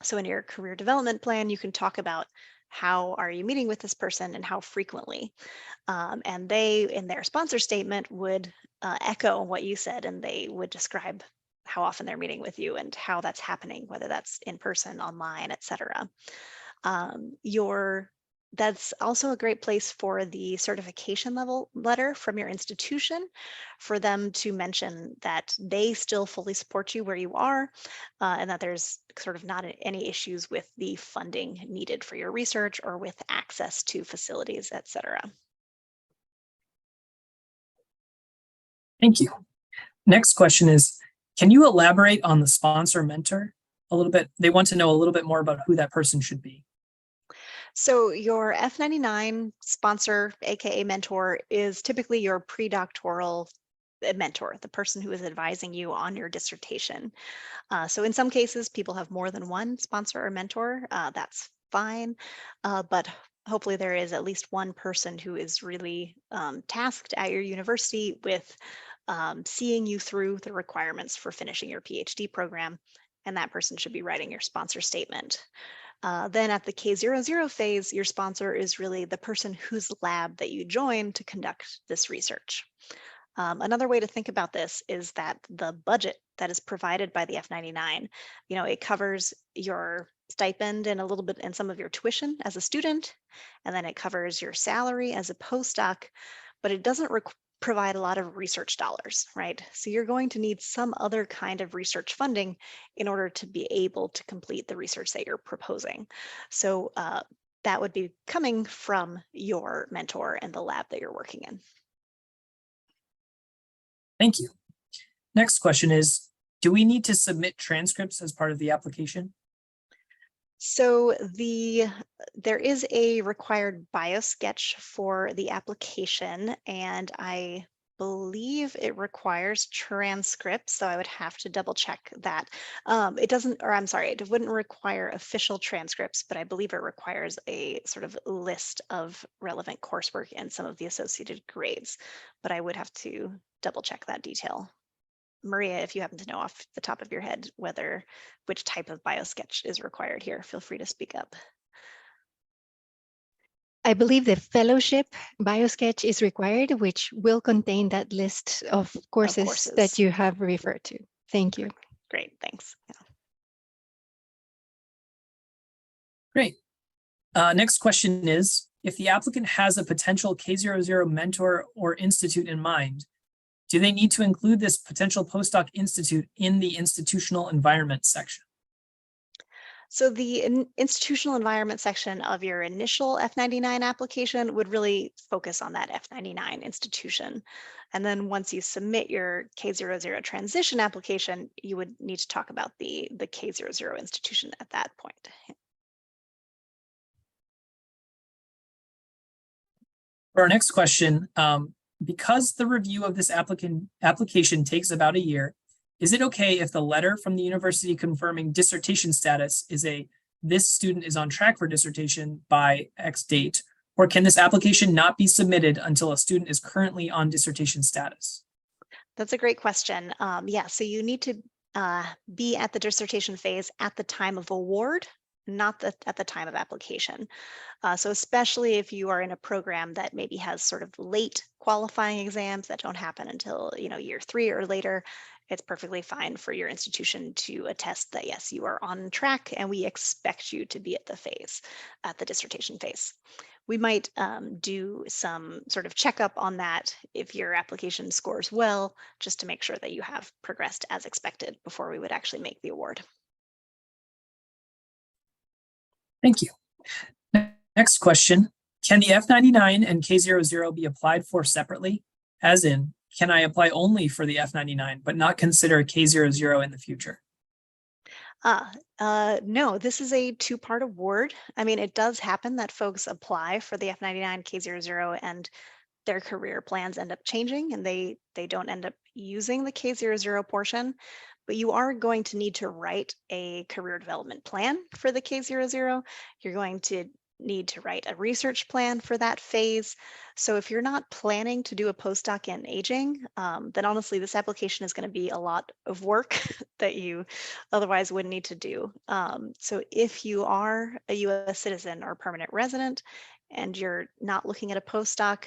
So in your career development plan, you can talk about how are you meeting with this person and how frequently. And they, in their sponsor statement, would echo what you said, and they would describe how often they're meeting with you and how that's happening, whether that's in person, online, et cetera. Your That's also a great place for the certification level letter from your institution for them to mention that they still fully support you where you are, and that there's sort of not any issues with the funding needed for your research or with access to facilities, et cetera. Thank you. Next question is, can you elaborate on the sponsor mentor a little bit? They want to know a little bit more about who that person should be. So your F99 sponsor, aka mentor, is typically your predoctoral mentor, the person who is advising you on your dissertation. So in some cases, people have more than one sponsor or mentor. That's fine, but hopefully there is at least one person who is really tasked at your university with seeing you through the requirements for finishing your PhD program, and that person should be writing your sponsor statement. Then at the K00 phase, your sponsor is really the person whose lab that you join to conduct this research. Another way to think about this is that the budget that is provided by the F99, it covers your stipend and a little bit and some of your tuition as a student, and then it covers your salary as a postdoc, but it doesn't provide a lot of research dollars, right? So you're going to need some other kind of research funding in order to be able to complete the research that you're proposing. So that would be coming from your mentor and the lab that you're working in. Thank you. Next question is, do we need to submit transcripts as part of the application? So there is a required bio sketch for the application, and I believe it requires transcripts, so I would have to double check that. It doesn't, or I'm sorry, it wouldn't require official transcripts, but I believe it requires a sort of list of relevant coursework and some of the associated grades, but I would have to double check that detail. Maria, if you happen to know off the top of your head which type of biosketch is required here, feel free to speak up. I believe the fellowship biosketch is required, which will contain that list of courses that you have referred to. Thank you. Great, thanks. Yeah. Great. Next question is, if the applicant has a potential K00 mentor or institute in mind, do they need to include this potential postdoc institute in the institutional environment section? So the institutional environment section of your initial F99 application would really focus on that F99 institution. And then once you submit your K00 transition application, you would need to talk about the K00 institution at that point. For our next question, because the review of this application takes about a year, is it okay if the letter from the university confirming dissertation status is this student is on track for dissertation by X date, or can this application not be submitted until a student is currently on dissertation status? That's a great question. Yeah, so you need to be at the dissertation phase at the time of award, not at the time of application. So especially if you are in a program that maybe has sort of late qualifying exams that don't happen until year 3 or later, it's perfectly fine for your institution to attest that yes, you are on track and we expect you to be at the dissertation phase. We might do some sort of checkup on that if your application scores well, just to make sure that you have progressed as expected before we would actually make the award. Thank you. Next question, can the F99 and K00 be applied for separately? As in, can I apply only for the F99, but not consider K00 in the future? No, this is a 2-part award. I mean, it does happen that folks apply for the F99, K00, and their career plans end up changing and they don't end up using the K00 portion, but you are going to need to write a career development plan for the K00. You're going to need to write a research plan for that phase. So if you're not planning to do a postdoc in aging, then honestly, this application is going to be a lot of work that you otherwise wouldn't need to do. So if you are a US citizen or permanent resident and you're not looking at a postdoc,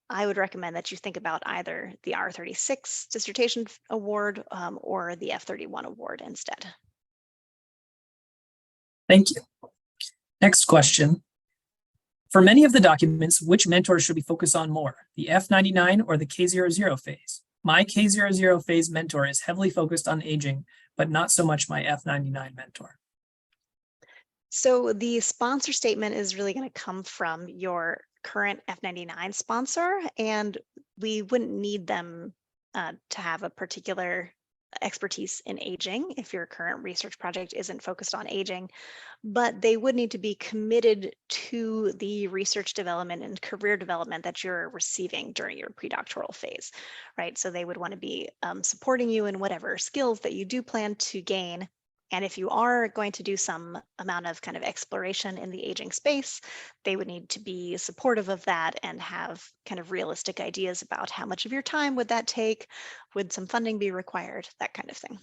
I would recommend that you think about either the R36 dissertation award or the F31 award instead. Thank you. Next question. For many of the documents, which mentor should we focus on more, the F99 or the K00 phase? My K00 phase mentor is heavily focused on aging, but not so much my F99 mentor. So the sponsor statement is really going to come from your current F99 sponsor, and we wouldn't need them to have a particular expertise in aging if your current research project isn't focused on aging, but they would need to be committed to the research development and career development that you're receiving during your predoctoral phase, right? So they would want to be supporting you in whatever skills that you do plan to gain. And if you are going to do some amount of kind of exploration in the aging space, they would need to be supportive of that and have kind of realistic ideas about how much of your time would that take, would some funding be required, that kind of thing.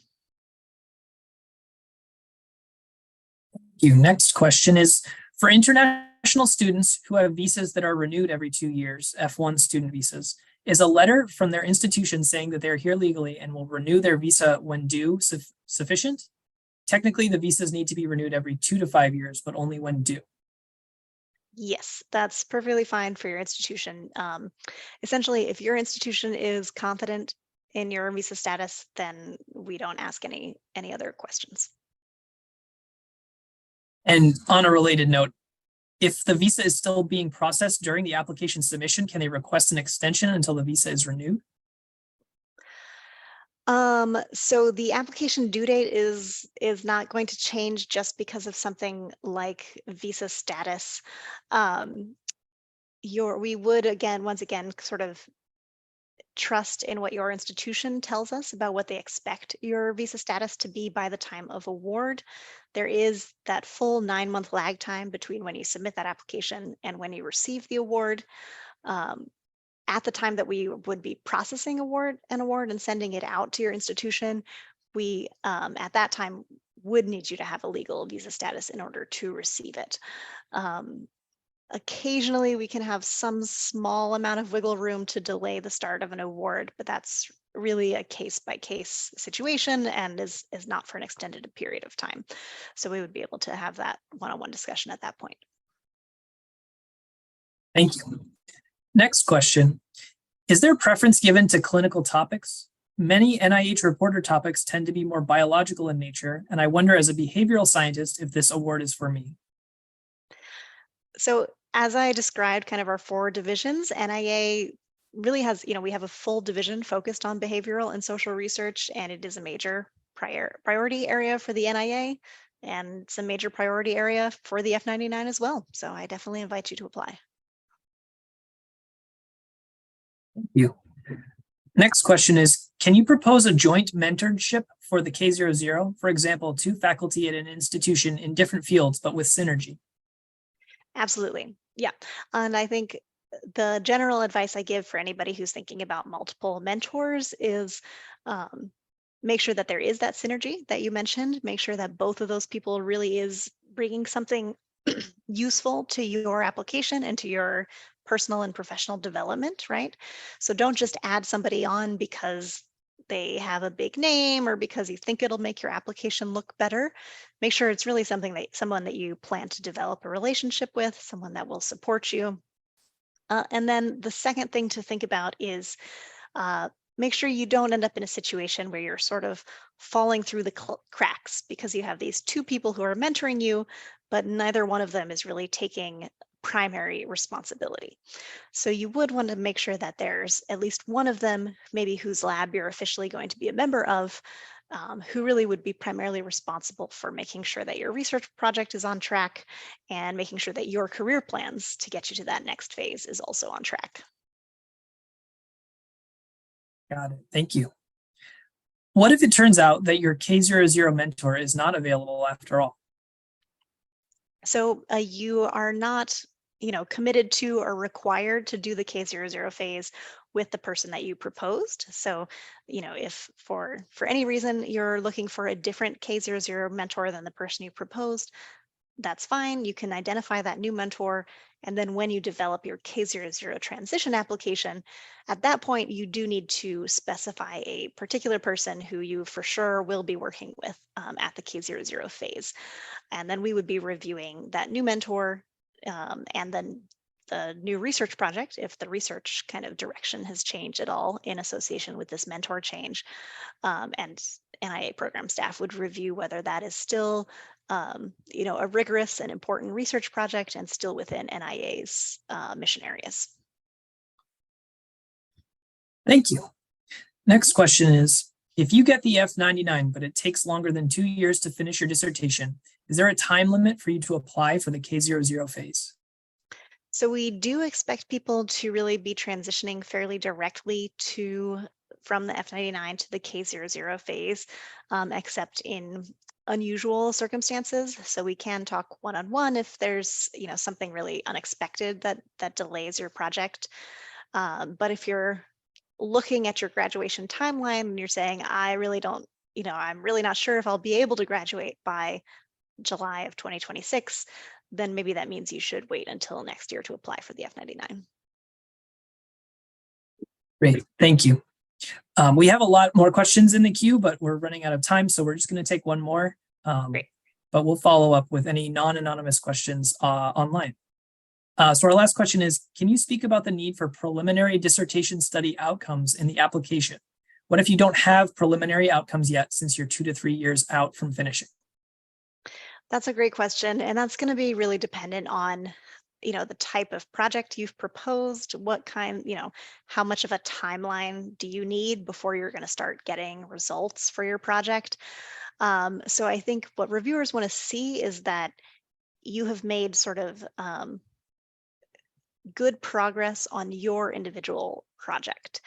Next question is, for international students who have visas that are renewed every 2 years, F1 student visas, is a letter from their institution saying that they're here legally and will renew their visa when due sufficient? Technically, the visas need to be renewed every 2 to 5 years, but only when due. Yes, that's perfectly fine for your institution. Essentially, if your institution is confident in your visa status, then we don't ask any other questions. And on a related note, if the visa is still being processed during the application submission, can they request an extension until the visa is renewed? So the application due date is not going to change just because of something like visa status. We would once again sort of trust in what your institution tells us about what they expect your visa status to be by the time of award. There is that full 9-month lag time between when you submit that application and when you receive the award. At the time that we would be processing an award and sending it out to your institution, we at that time would need you to have a legal visa status in order to receive it. Occasionally, we can have some small amount of wiggle room to delay the start of an award, but that's really a case-by-case situation and is not for an extended period of time. So we would be able to have that one-on-one discussion at that point. Thank you. Next question. Is there preference given to clinical topics? Many NIH reporter topics tend to be more biological in nature, and I wonder as a behavioral scientist if this award is for me. So as I described kind of our 4 divisions, NIA really has, we have a full division focused on behavioral and social research, and it is a major priority area for the NIA, and it's a major priority area for the F99 as well. So I definitely invite you to apply. Thank you. Next question is, can you propose a joint mentorship for the K00? For example, 2 faculty at an institution in different fields, but with synergy. Absolutely. Yeah. And I think the general advice I give for anybody who's thinking about multiple mentors is make sure that there is that synergy that you mentioned. Make sure that both of those people really is bringing something useful to your application and to your personal and professional development, right? So don't just add somebody on because they have a big name or because you think it'll make your application look better. Make sure it's really someone that you plan to develop a relationship with, someone that will support you. And then the second thing to think about is make sure you don't end up in a situation where you're sort of falling through the cracks because you have these 2 people who are mentoring you, but neither one of them is really taking primary responsibility. So you would want to make sure that there's at least one of them, maybe whose lab you're officially going to be a member of, who really would be primarily responsible for making sure that your research project is on track and making sure that your career plans to get you to that next phase is also on track. Got it. Thank you. What if it turns out that your K00 mentor is not available after all? So you are not, committed to or required to do the K00 phase with the person that you proposed. So, if for any reason you're looking for a different K00 mentor than the person you proposed, that's fine. You can identify that new mentor. And then when you develop your K00 transition application, at that point, you do need to specify a particular person who you for sure will be working with at the K00 phase. And then we would be reviewing that new mentor and then the new research project, if the research kind of direction has changed at all in association with this mentor change, and NIA program staff would review whether that is still a rigorous and important research project and still within NIA's mission areas. Thank you. Next question is, if you get the F99, but it takes longer than 2 years to finish your dissertation, is there a time limit for you to apply for the K00 phase? So we do expect people to really be transitioning fairly directly from the F99 to the K00 phase, except in unusual circumstances. So we can talk one-on-one if there's something really unexpected that delays your project. But if you're looking at your graduation timeline and you're saying, I really don't, I'm really not sure if I'll be able to graduate by July of 2026, then maybe that means you should wait until next year to apply for the F99. Great, thank you. We have a lot more questions in the queue, but we're running out of time, so we're just going to take one more. Great. But we'll follow up with any non-anonymous questions online. So our last question is, can you speak about the need for preliminary dissertation study outcomes in the application? What if you don't have preliminary outcomes yet since you're 2 to 3 years out from finishing? That's a great question. And that's going to be really dependent on, the type of project you've proposed, what kind, how much of a timeline do you need before you're going to start getting results for your project? So I think what reviewers want to see is that you have made sort of good progress on your individual project.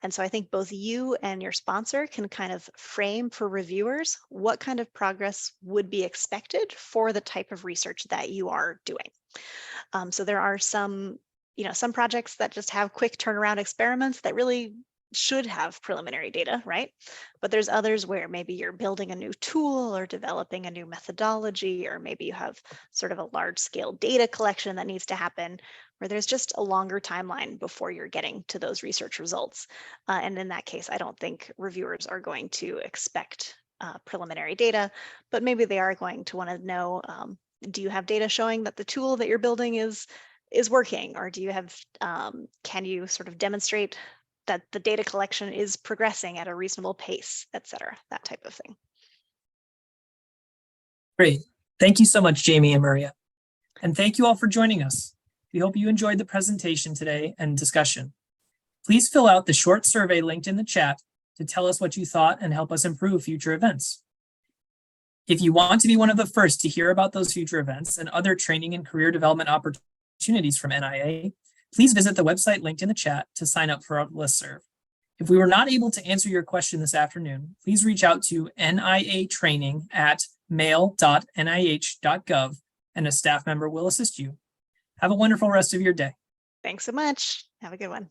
And so I think both you and your sponsor can kind of frame for reviewers what kind of progress would be expected for the type of research that you are doing. So there are some projects that just have quick turnaround experiments that really should have preliminary data, right? But there's others where maybe you're building a new tool or developing a new methodology, or maybe you have sort of a large scale data collection that needs to happen, where there's just a longer timeline before you're getting to those research results. And in that case, I don't think reviewers are going to expect preliminary data, but maybe they are going to want to know, do you have data showing that the tool that you're building is working? Or do you have, can you sort of demonstrate that the data collection is progressing at a reasonable pace, et cetera, that type of thing. Great. Thank you so much, Jamie and Maria. And thank you all for joining us. We hope you enjoyed the presentation today and discussion. Please fill out the short survey linked in the chat to tell us what you thought and help us improve future events. If you want to be one of the first to hear about those future events and other training and career development opportunities from NIA, please visit the website linked in the chat to sign up for our listserv. If we were not able to answer your question this afternoon, please reach out to niatraining@mail.nih.gov and a staff member will assist you. Have a wonderful rest of your day. Thanks so much. Have a good one.